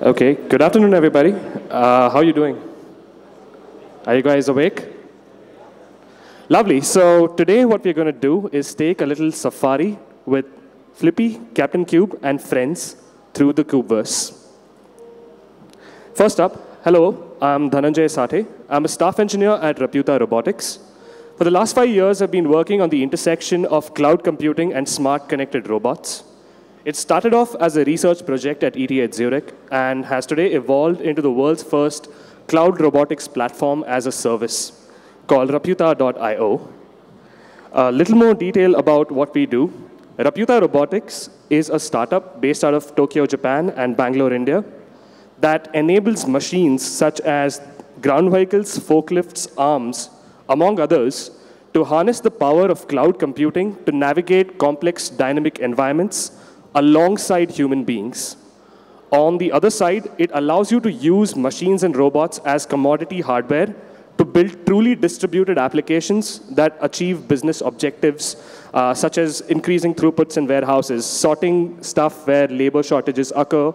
Okay, good afternoon, everybody. How are you doing? Are you guys awake? Lovely. So today what we're going to do is take a little safari with Flippy, Captain Cube, and friends through the KubeVerse. First up, hello, I'm Dhananjay Sathe. I'm a staff engineer at Rapyuta Robotics. For the last 5 years, I've been working on the intersection of cloud computing and smart connected robots. It started off as a research project at ETH Zurich and has today evolved into the world's first cloud robotics platform as a service called Rapyuta.io. A little more detail about what we do. Rapyuta Robotics is a startup based out of Tokyo, Japan and Bangalore, India that enables machines such as ground vehicles, forklifts, arms, among others, to harness the power of cloud computing to navigate complex dynamic environments alongside human beings. On the other side, it allows you to use machines and robots as commodity hardware to build truly distributed applications that achieve business objectives, such as increasing throughputs in warehouses, sorting stuff where labor shortages occur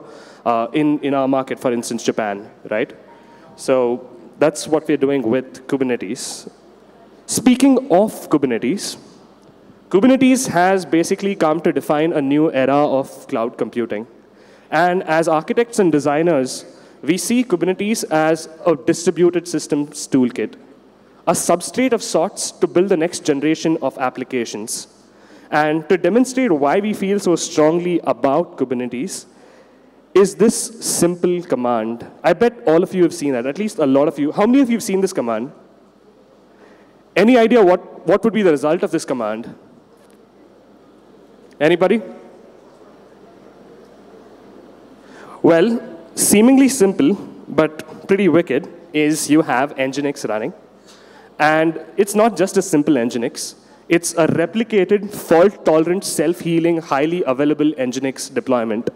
in our market, for instance, Japan, right? So that's what we're doing with Kubernetes. Speaking of Kubernetes, Kubernetes has basically come to define a new era of cloud computing. And as architects and designers, we see Kubernetes as a distributed systems toolkit, a substrate of sorts to build the next generation of applications. And to demonstrate why we feel so strongly about Kubernetes is this simple command. I bet all of you have seen that, at least a lot of you. How many of you have seen this command? Any idea what would be the result of this command? Anybody? Well, seemingly simple, but pretty wicked, is you have Nginx running. And it's not just a simple Nginx. It's a replicated, fault-tolerant, self-healing, highly available Nginx deployment.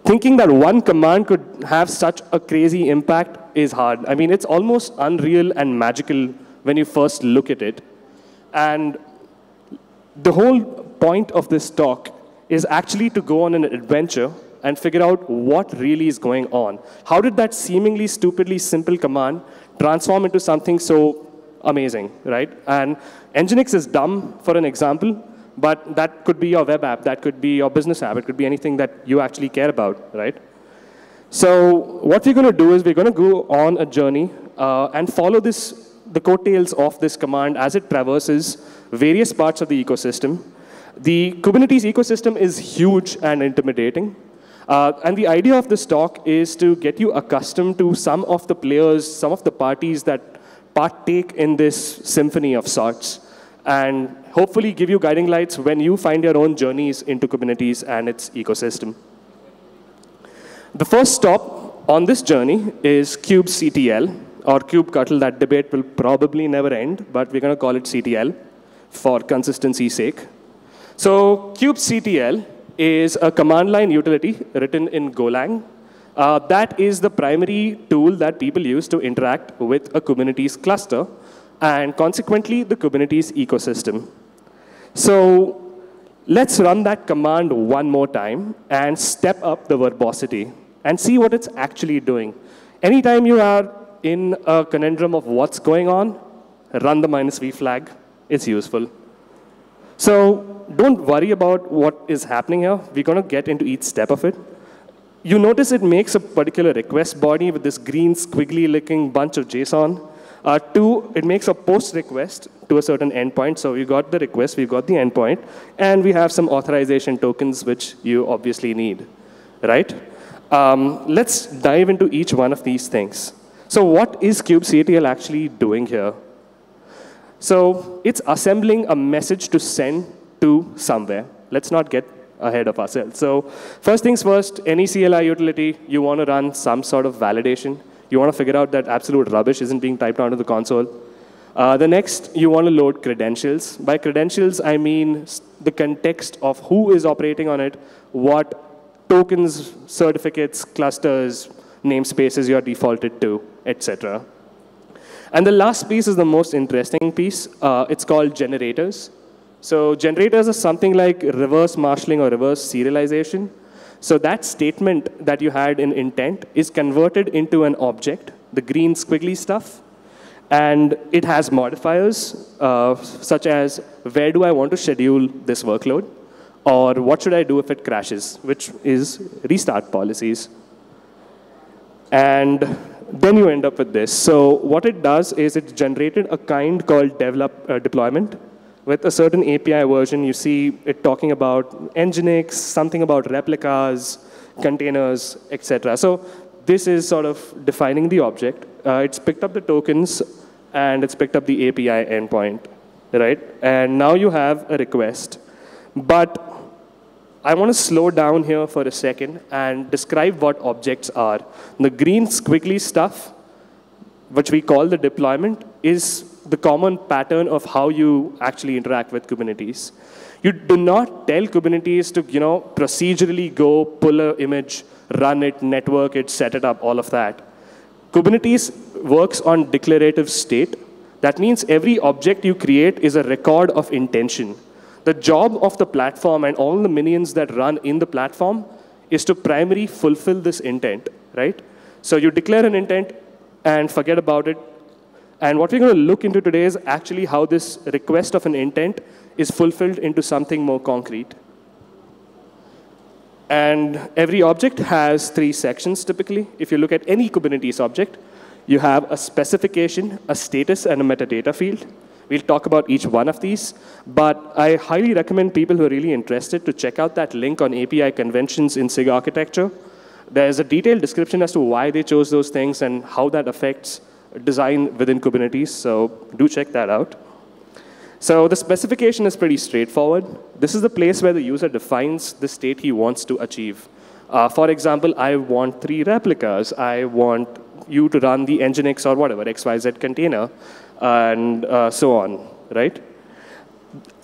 Thinking that one command could have such a crazy impact is hard. I mean, it's almost unreal and magical when you first look at it. And the whole point of this talk is actually to go on an adventure and figure out what really is going on. How did that seemingly stupidly simple command transform into something so amazing, right? And Nginx is dumb, for an example, but that could be your web app, that could be your business app, it could be anything that you actually care about, right? So what we're going to do is we're going to go on a journey and follow the coattails of this command as it traverses various parts of the ecosystem. The Kubernetes ecosystem is huge and intimidating. And the idea of this talk is to get you accustomed to some of the players, some of the parties that partake in this symphony of sorts, and hopefully give you guiding lights when you find your own journeys into Kubernetes and its ecosystem. The first stop on this journey is kubectl, or kubectl. That debate will probably never end, but we're going to call it CTL for consistency's sake. So kubectl is a command line utility written in Golang. That is the primary tool that people use to interact with a Kubernetes cluster and consequently the Kubernetes ecosystem. So let's run that command one more time and step up the verbosity and see what it's actually doing. Anytime you are in a conundrum of what's going on, run the -v flag. It's useful. So don't worry about what is happening here. We're going to get into each step of it. You notice it makes a particular request body with this green squiggly-looking bunch of JSON. Two, it makes a post request to a certain endpoint. So we got the request, we've got the endpoint, and we have some authorization tokens, which you obviously need, right? Let's dive into each one of these things. So what is kubectl actually doing here? So it's assembling a message to send to somewhere. Let's not get ahead of ourselves. So first things first, any CLI utility, you want to run some sort of validation. You want to figure out that absolute rubbish isn't being typed onto the console. The next, you want to load credentials. By credentials, I mean the context of who is operating on it, what tokens, certificates, clusters, namespaces you're defaulted to, etc. And the last piece is the most interesting piece. It's called generators. So generators are something like reverse marshalling or reverse serialization. So that statement that you had in intent is converted into an object, the green squiggly stuff, and it has modifiers such as where do I want to schedule this workload, or what should I do if it crashes, which is restart policies. And then you end up with this. So what it does is it generated a kind called deployment. With a certain API version, you see it talking about Nginx, something about replicas, containers, etc. So this is sort of defining the object. It's picked up the tokens, and it's picked up the API endpoint, right? And now you have a request. But I want to slow down here for a second and describe what objects are. The green squiggly stuff, which we call the deployment, is the common pattern of how you actually interact with Kubernetes. You do not tell Kubernetes to, procedurally go pull an image, run it, network it, set it up, all of that. Kubernetes works on declarative state. That means every object you create is a record of intention. The job of the platform and all the minions that run in the platform is to primarily fulfill this intent, right? So you declare an intent and forget about it. And what we're going to look into today is actually how this request of an intent is fulfilled into something more concrete. And every object has 3 sections typically. If you look at any Kubernetes object, you have a specification, a status, and a metadata field. We'll talk about each one of these. But I highly recommend people who are really interested to check out that link on API conventions in SIG architecture. There's a detailed description as to why they chose those things and how that affects design within Kubernetes, so do check that out. So the specification is pretty straightforward. This is the place where the user defines the state he wants to achieve. For example, I want 3 replicas. I want you to run the Nginx or whatever, XYZ container, and so on, right?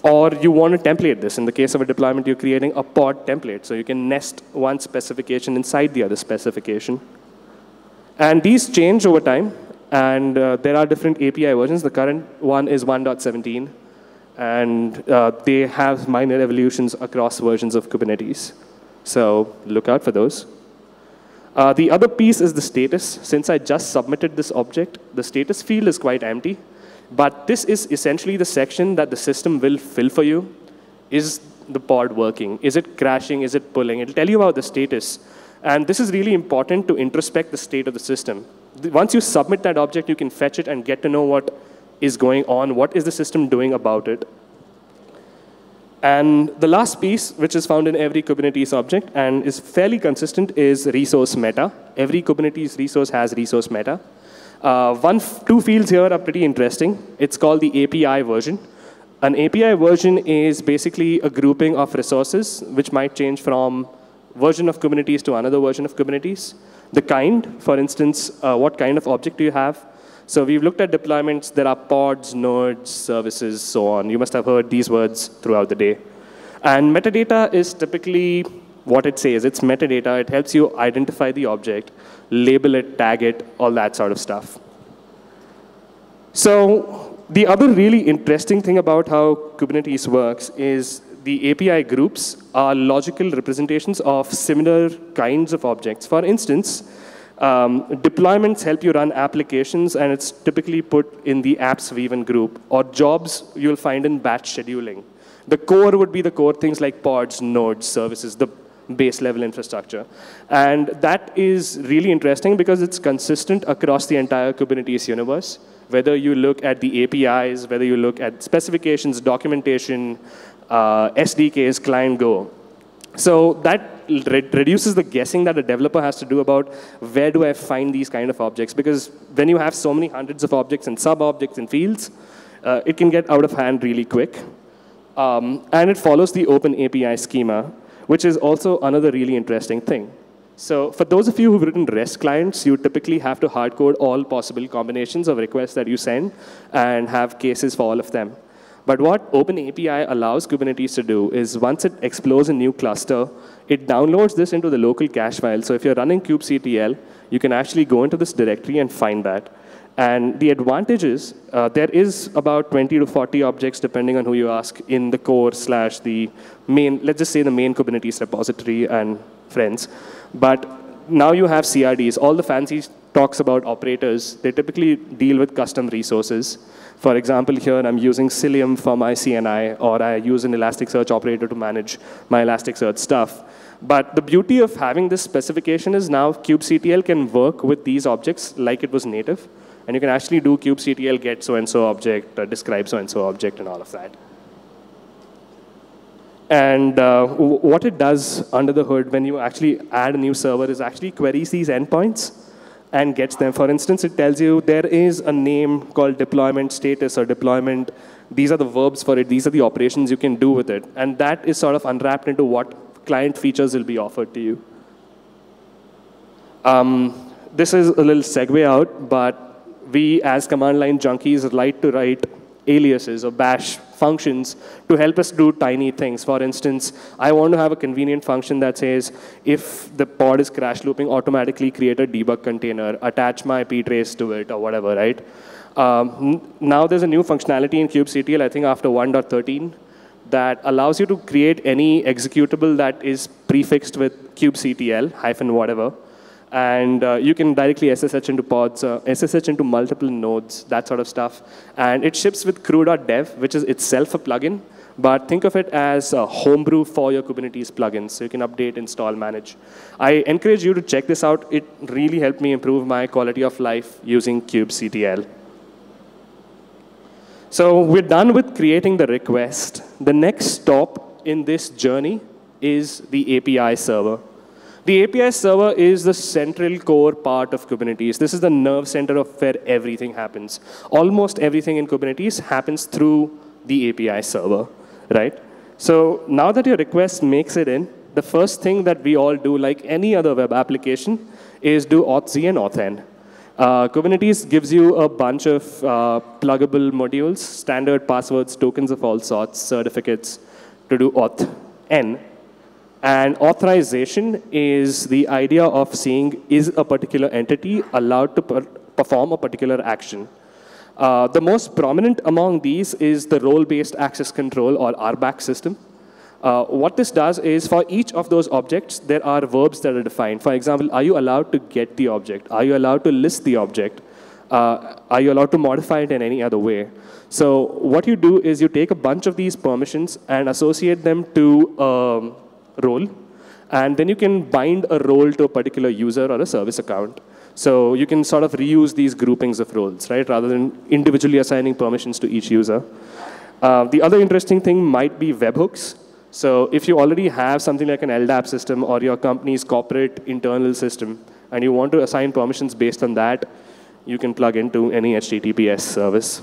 Or you want to template this. In the case of a deployment, you're creating a pod template, so you can nest one specification inside the other specification. And these change over time. And there are different API versions. The current one is 1.17. And they have minor evolutions across versions of Kubernetes. So look out for those. The other piece is the status. Since I just submitted this object, the status field is quite empty. But this is essentially the section that the system will fill for you. Is the pod working? Is it crashing? Is it pulling? It'll tell you about the status. And this is really important to introspect the state of the system. Once you submit that object, you can fetch it and get to know what is going on, what is the system doing about it. And the last piece, which is found in every Kubernetes object and is fairly consistent, is resource meta. Every Kubernetes resource has resource meta. 2 fields here are pretty interesting. It's called the API version. An API version is basically a grouping of resources, which might change from version of Kubernetes to another version of Kubernetes. The kind, for instance, what kind of object do you have? So we've looked at deployments. There are pods, nodes, services, so on. You must have heard these words throughout the day. And metadata is typically what it says. It's metadata. It helps you identify the object, label it, tag it, all that sort of stuff. So the other really interesting thing about how Kubernetes works is the API groups are logical representations of similar kinds of objects. For instance, deployments help you run applications, and it's typically put in the apps weaven group. Or jobs you'll find in batch scheduling. The core would be the core things like pods, nodes, services, the base level infrastructure. And that is really interesting because it's consistent across the entire Kubernetes universe. Whether you look at the APIs, whether you look at specifications, documentation, SDKs, client Go. So that reduces the guessing that a developer has to do about where do I find these kind of objects. Because when you have so many hundreds of objects and sub-objects and fields, it can get out of hand really quick. And it follows the open API schema, which is also another really interesting thing. So for those of you who've written REST clients, you typically have to hard code all possible combinations of requests that you send and have cases for all of them. But what OpenAPI allows Kubernetes to do is once it explores a new cluster, it downloads this into the local cache file. So if you're running kubectl, you can actually go into this directory and find that. And the advantage is there is about 20 to 40 objects, depending on who you ask, in the core / the main, let's just say the main Kubernetes repository and friends. But now you have CRDs. All the fancy talks about operators, they typically deal with custom resources. For example, here I'm using Cilium for my CNI, or I use an Elasticsearch operator to manage my Elasticsearch stuff. But the beauty of having this specification is now kubectl can work with these objects like it was native. And you can actually do kubectl get so-and-so object, describe so-and-so object, and all of that. And what it does under the hood when you actually add a new server is actually queries these endpoints and gets them. For instance, it tells you there is a name called deployment status or deployment. These are the verbs for it. These are the operations you can do with it. And that is sort of unwrapped into what client features will be offered to you. This is a little segue out, but we as command line junkies like to write aliases or bash functions to help us do tiny things. For instance, I want to have a convenient function that says, if the pod is crash looping, automatically create a debug container, attach my ptrace to it, or whatever, right? Now there's a new functionality in kubectl, I think after 1.13, that allows you to create any executable that is prefixed with kubectl hyphen whatever. And you can directly SSH into pods, SSH into multiple nodes, that sort of stuff. And it ships with crew.dev, which is itself a plugin. But think of it as a homebrew for your Kubernetes plugins. So you can update, install, manage. I encourage you to check this out. It really helped me improve my quality of life using kubectl. So we're done with creating the request. The next stop in this journey is the API server. The API server is the central core part of Kubernetes. This is the nerve center of where everything happens. Almost everything in Kubernetes happens through the API server, right? So now that your request makes it in, the first thing that we all do, like any other web application, is do auth-z and auth-n. Kubernetes gives you a bunch of pluggable modules, standard passwords, tokens of all sorts, certificates to do auth-n. And authorization is the idea of seeing, is a particular entity allowed to perform a particular action? The most prominent among these is the role-based access control, or RBAC system. What this does is, for each of those objects, there are verbs that are defined. For example, are you allowed to get the object? Are you allowed to list the object? Are you allowed to modify it in any other way? So what you do is you take a bunch of these permissions and associate them to role, and then you can bind a role to a particular user or a service account. So you can sort of reuse these groupings of roles, right, rather than individually assigning permissions to each user. The other interesting thing might be webhooks. So if you already have something like an LDAP system or your company's corporate internal system, and you want to assign permissions based on that, you can plug into any HTTPS service.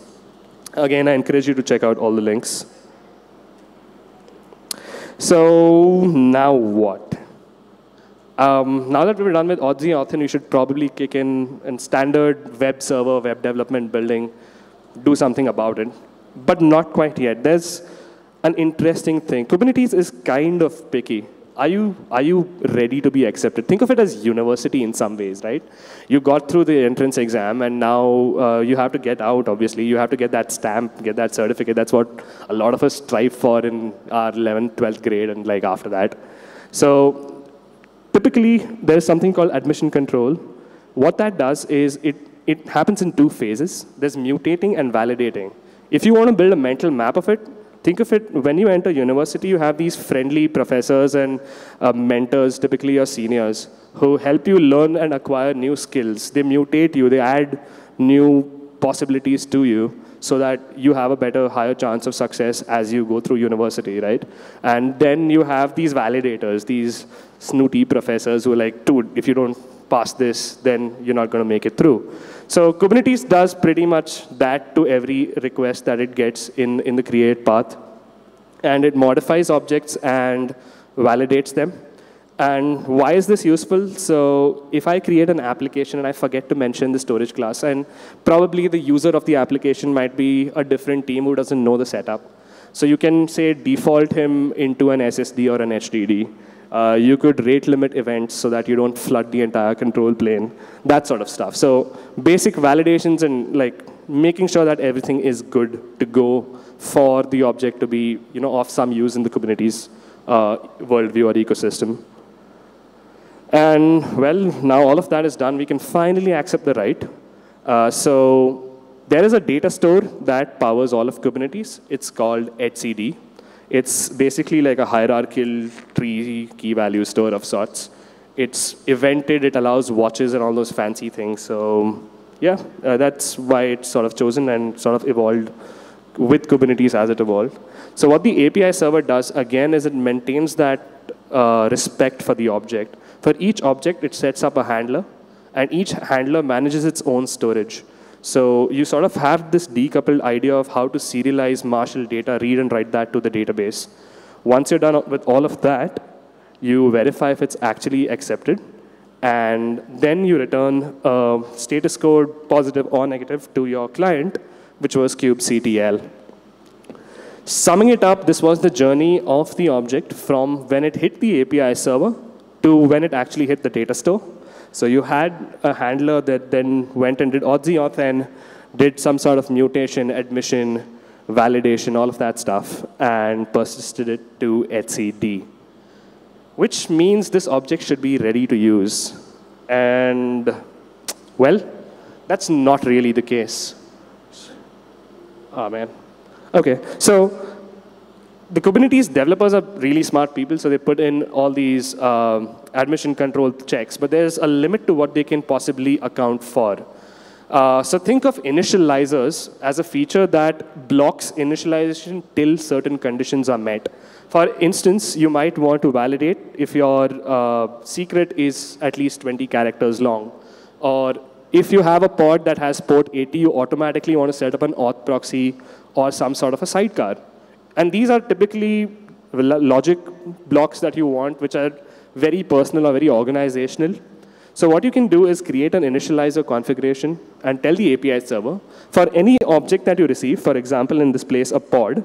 Again, I encourage you to check out all the links. So now what? Now that we're done with auth-z and auth-n, we should probably kick in and standard web server, web development building, do something about it. But not quite yet. There's an interesting thing. Kubernetes is kind of picky. Are you ready to be accepted? Think of it as university in some ways, right? You got through the entrance exam, and now you have to get out, obviously. You have to get that stamp, get that certificate. That's what a lot of us strive for in our 11th, 12th grade and like after that. So typically, there's something called admission control. What that does is it happens in two phases. There's mutating and validating. If you want to build a mental map of it, think of it, when you enter university, you have these friendly professors and mentors, typically your seniors, who help you learn and acquire new skills. They mutate you. They add new possibilities to you so that you have a better, higher chance of success as you go through university, right? And then you have these validators, these snooty professors who are like, dude, if you don't pass this, then you're not going to make it through. So Kubernetes does pretty much that to every request that it gets in the create path. And it modifies objects and validates them. And why is this useful? So if I create an application and I forget to mention the storage class, and probably the user of the application might be a different team who doesn't know the setup. So you can, say, default him into an SSD or an HDD. You could rate limit events so that you don't flood the entire control plane, that sort of stuff. So basic validations and like making sure that everything is good to go for the object to be of some use in the Kubernetes worldview or ecosystem. And well, now all of that is done. We can finally accept the write. So there is a data store that powers all of Kubernetes. It's called etcd. It's basically like a hierarchical tree key value store of sorts. It's evented. It allows watches and all those fancy things. So yeah, that's why it's sort of chosen and sort of evolved with Kubernetes as it evolved. So what the API server does, again, is it maintains that respect for the object. For each object, it sets up a handler, and each handler manages its own storage. So you sort of have this decoupled idea of how to serialize marshal data, read and write that to the database. Once you're done with all of that, you verify if it's actually accepted, and then you return a status code, positive or negative, to your client, which was kubectl. Summing it up, this was the journey of the object from when it hit the API server to when it actually hit the data store. So you had a handler that then went and did auth and did some sort of mutation, admission, validation, all of that stuff, and persisted it to etcd, which means this object should be ready to use. And, well, that's not really the case. Oh, man. OK, so the Kubernetes developers are really smart people, so they put in all these admission control checks, but there's a limit to what they can possibly account for. So think of initializers as a feature that blocks initialization till certain conditions are met. For instance, you might want to validate if your secret is at least 20 characters long, or if you have a pod that has port 80, you automatically want to set up an auth proxy or some sort of a sidecar. And these are typically logic blocks that you want, which are very personal or very organizational. So what you can do is create an initializer configuration and tell the API server, for any object that you receive, for example, in this place, a pod,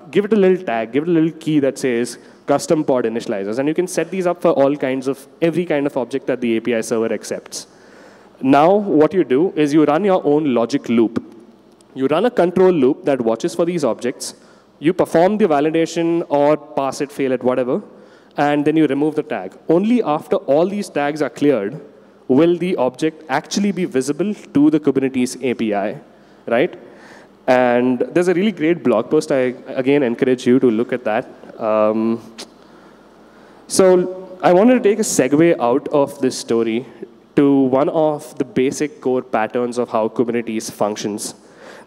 give it a little tag, give it a little key that says custom pod initializers. And you can set these up for all kinds of, every kind of object that the API server accepts. Now, what you do is you run your own logic loop. You run a control loop that watches for these objects. You perform the validation or pass it, fail it, whatever, and then you remove the tag. Only after all these tags are cleared will the object actually be visible to the Kubernetes API, right? And there's a really great blog post. I, again, encourage you to look at that. So I wanted to take a segue out of this story to one of the basic core patterns of how Kubernetes functions.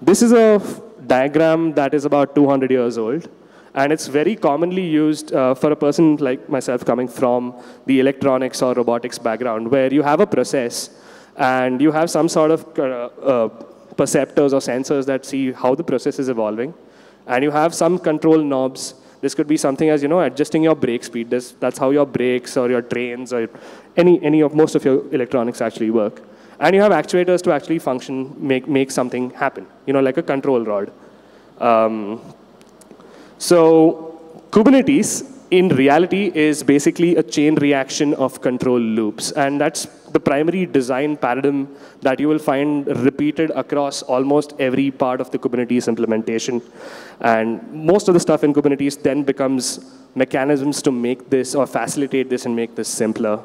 This is a diagram that is about 200 years old, and it's very commonly used for a person like myself coming from the electronics or robotics background, where you have a process, and you have some sort of perceptors or sensors that see how the process is evolving, and you have some control knobs. This could be something as, adjusting your brake speed. That's how your brakes or your trains or most of your electronics actually work. And you have actuators to actually function, make something happen, like a control rod. So Kubernetes, in reality, is basically a chain reaction of control loops. And that's the primary design paradigm that you will find repeated across almost every part of the Kubernetes implementation. And most of the stuff in Kubernetes then becomes mechanisms to make this or facilitate this and make this simpler.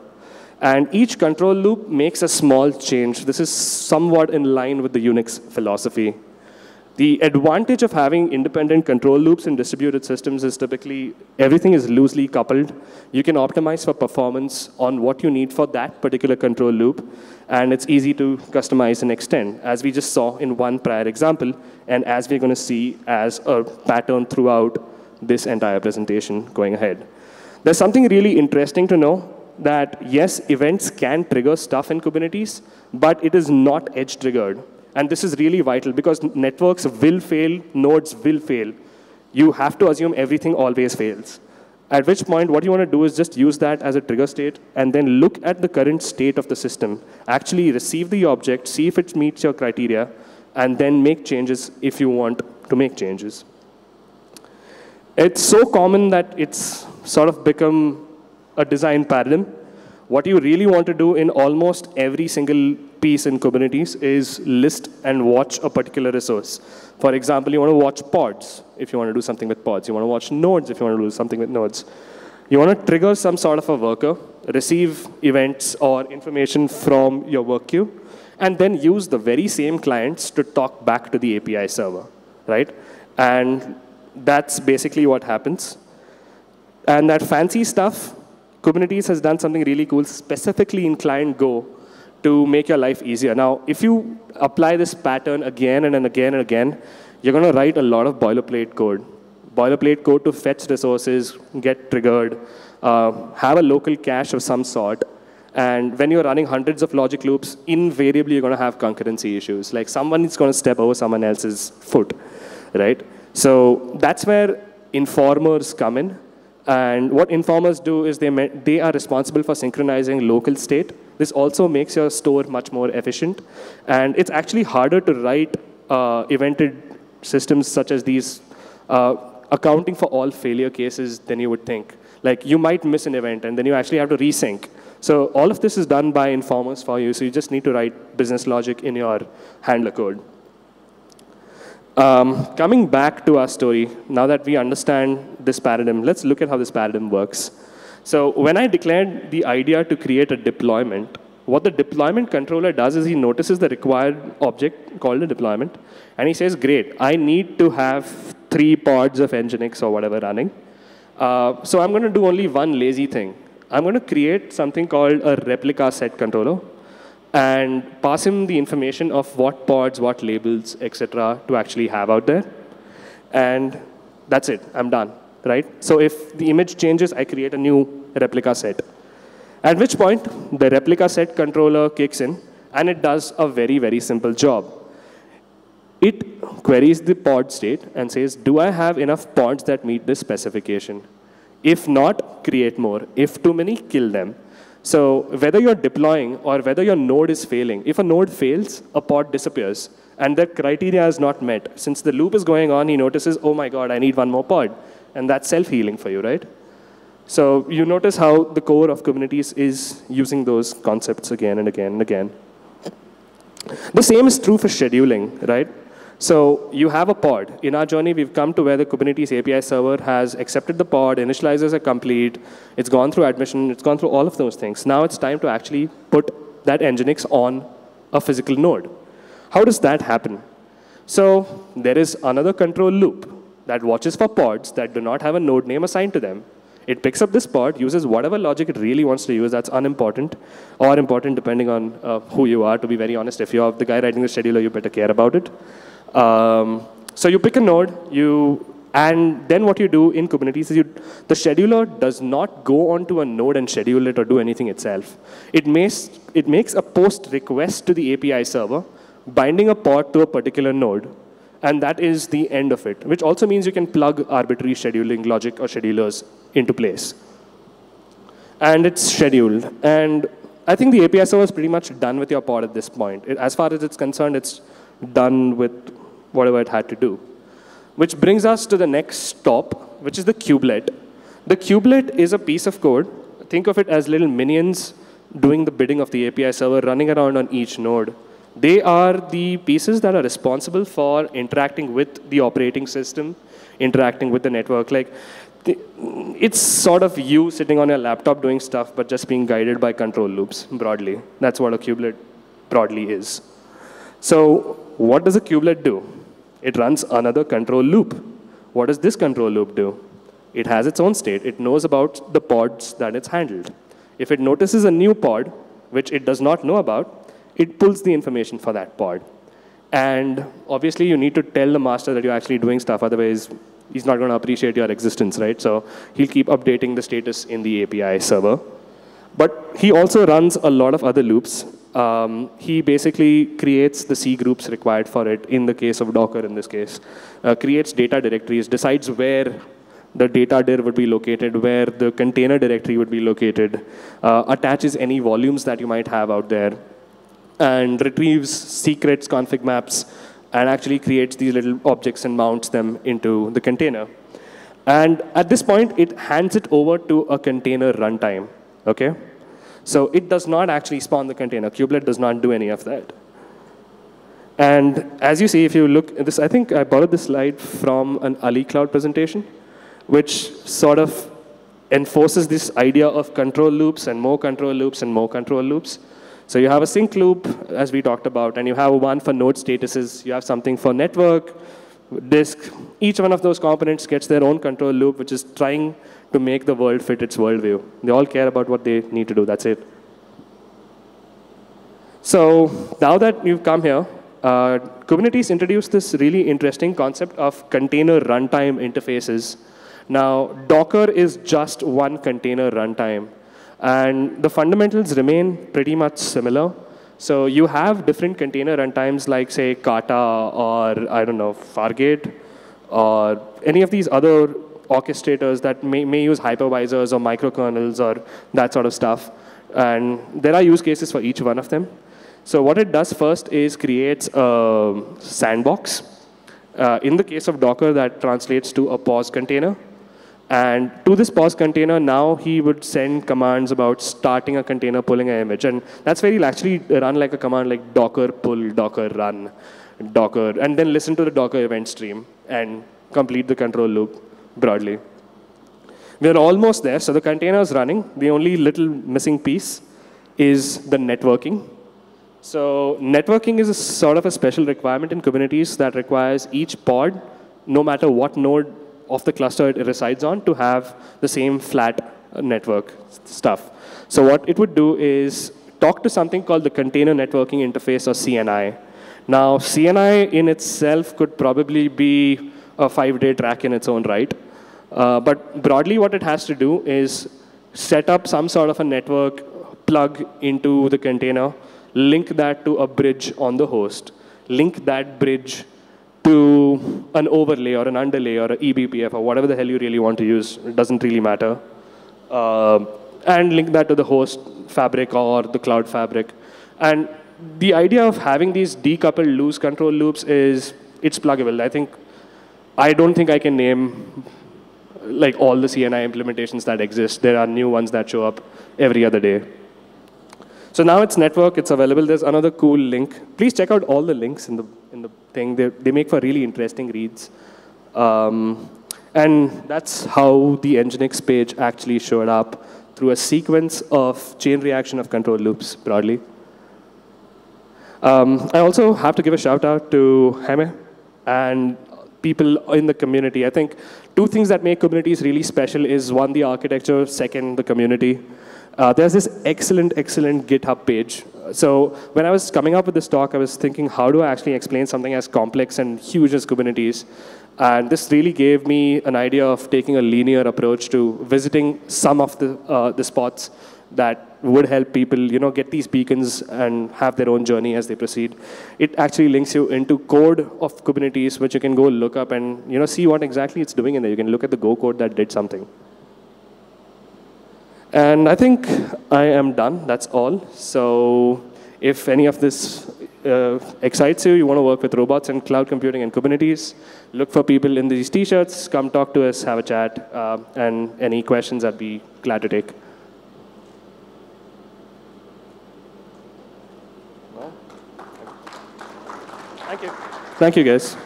And each control loop makes a small change. This is somewhat in line with the Unix philosophy. The advantage of having independent control loops in distributed systems is typically everything is loosely coupled. You can optimize for performance on what you need for that particular control loop, and it's easy to customize and extend, as we just saw in one prior example, and as we're going to see as a pattern throughout this entire presentation going ahead. There's something really interesting to know, that yes, events can trigger stuff in Kubernetes, but it is not edge triggered. And this is really vital because networks will fail, nodes will fail. You have to assume everything always fails. At which point, what you want to do is just use that as a trigger state and then look at the current state of the system. Actually receive the object, see if it meets your criteria, and then make changes if you want to make changes. It's so common that it's sort of become a design paradigm. What you really want to do in almost every single piece in Kubernetes is list and watch a particular resource. For example, you want to watch pods if you want to do something with pods. You want to watch nodes if you want to do something with nodes. You want to trigger some sort of a worker. receive events or information from your work queue, and then use the very same clients to talk back to the API server, right? And that's basically what happens. And that fancy stuff, Kubernetes has done something really cool, specifically in client Go, to make your life easier. Now, if you apply this pattern again and again and again, you're going to write a lot of boilerplate code. Boilerplate code to fetch resources, get triggered, have a local cache of some sort. And when you're running hundreds of logic loops, invariably you're going to have concurrency issues. Like someone is going to step over someone else's foot, right? So that's where informers come in. And what informers do is they are responsible for synchronizing local state. This also makes your store much more efficient. And it's actually harder to write evented systems such as these, accounting for all failure cases than you would think. Like you might miss an event, and then you actually have to resync. So all of this is done by informers for you. So you just need to write business logic in your handler code. Coming back to our story, now that we understand this paradigm, let's look at how this paradigm works. So when I declared the idea to create a deployment, what the deployment controller does is he notices the required object called a deployment, and he says, great, I need to have 3 pods of Nginx or whatever running. So I'm going to do only one lazy thing. I'm going to create something called a ReplicaSet Controller and pass him the information of what pods, what labels, etc. to actually have out there. And that's it. I'm done, right? So if the image changes, I create a new replica set. At which point, the ReplicaSet Controller kicks in, and it does a very, very simple job. It queries the pod state and says, do I have enough pods that meet this specification? If not, create more. If too many, kill them. So whether you're deploying or whether your node is failing, if a node fails, a pod disappears. And the criteria is not met. Since the loop is going on, he notices, oh my God, I need one more pod. And that's self-healing for you, right? So you notice how the core of Kubernetes is using those concepts again and again and again. The same is true for scheduling, right? So you have a pod. In our journey, we've come to where the Kubernetes API server has accepted the pod, initializers are complete, it's gone through admission, it's gone through all of those things. Now it's time to actually put that Nginx on a physical node. How does that happen? So there is another control loop that watches for pods that do not have a node name assigned to them. It picks up this pod, uses whatever logic it really wants to use. That's unimportant, or important depending on who you are, to be very honest. If you're the guy writing the scheduler, you better care about it. So you pick a node, and then what you do in Kubernetes is the scheduler does not go onto a node and schedule it or do anything itself. It makes a post request to the API server, binding a pod to a particular node. And that is the end of it, which also means you can plug arbitrary scheduling logic or schedulers into place. And it's scheduled. And I think the API server is pretty much done with your pod at this point. As far as it's concerned, it's done with whatever it had to do. Which brings us to the next stop, which is the kubelet. The kubelet is a piece of code. Think of it as little minions doing the bidding of the API server, running around on each node. They are the pieces that are responsible for interacting with the operating system, interacting with the network. Like, it's sort of you sitting on your laptop doing stuff, but just being guided by control loops, broadly. That's what a kubelet broadly is. So what does a kubelet do? It runs another control loop. What does this control loop do? It has its own state. It knows about the pods that it's handled. If it notices a new pod, which it does not know about, it pulls the information for that pod. And obviously, you need to tell the master that you're actually doing stuff. Otherwise, he's not going to appreciate your existence, right? So he'll keep updating the status in the API server. But he also runs a lot of other loops. He basically creates the C groups required for it, in the case of Docker in this case. Creates data directories, decides where the data dir would be located, where the container directory would be located, attaches any volumes that you might have out there, and retrieves secrets, config maps, and actually creates these little objects and mounts them into the container. And at this point, it hands it over to a container runtime, okay? So it does not actually spawn the container. Kubelet does not do any of that. And as you see, if you look at this, I think I borrowed this slide from an Ali Cloud presentation, which sort of enforces this idea of control loops and more control loops and more control loops. So you have a sync loop, as we talked about, and you have one for node statuses. You have something for network, disk. Each one of those components gets their own control loop, which is trying to make the world fit its worldview. They all care about what they need to do. That's it. So now that you've come here, Kubernetes introduced this really interesting concept of container runtime interfaces. Now, Docker is just one container runtime. And the fundamentals remain pretty much similar. So you have different container runtimes like, say, Kata or, I don't know, Fargate or any of these other orchestrators that may use hypervisors or microkernels or that sort of stuff. And there are use cases for each one of them. So what it does first is creates a sandbox. In the case of Docker, that translates to a pause container. And to this pause container, now he would send commands about starting a container, pulling an image. And that's where he'll actually run like a command like docker pull, docker run, docker, and then listen to the Docker event stream and complete the control loop broadly. We're almost there. So the container is running. The only little missing piece is the networking. So networking is a sort of a special requirement in Kubernetes that requires each pod, no matter what node of the cluster it resides on, to have the same flat network stuff. So what it would do is talk to something called the Container Networking Interface, or CNI. Now, CNI in itself could probably be a 5-day track in its own right. But broadly, what it has to do is set up some sort of a network, plug into the container, link that to a bridge on the host, link that bridge to an overlay or an underlay or an eBPF or whatever the hell you really want to use. It doesn't really matter. And link that to the host fabric or the cloud fabric. And the idea of having these decoupled loose control loops is it's pluggable. I don't think I can name like all the CNI implementations that exist. There are new ones that show up every other day. So now it's network, it's available. There's another cool link. Please check out all the links in the thing. They make for really interesting reads. And that's how the Nginx page actually showed up, through a sequence of chain reaction of control loops, broadly. I also have to give a shout out to Jaime and people in the community. I think two things that make Kubernetes really special is, one, the architecture, second, the community. There's this excellent GitHub page. So when I was coming up with this talk, I was thinking, how do I actually explain something as complex and huge as Kubernetes? And this really gave me an idea of taking a linear approach to visiting some of the spots that would help people, get these beacons and have their own journey as they proceed. It actually links you into code of Kubernetes, which you can go look up and see what exactly it's doing in there. You can look at the Go code that did something. And I think I am done. That's all. So if any of this excites you, you want to work with robots and cloud computing and Kubernetes, look for people in these T-shirts, come talk to us, have a chat, and any questions I'd be glad to take. Well, thank you. Thank you, guys.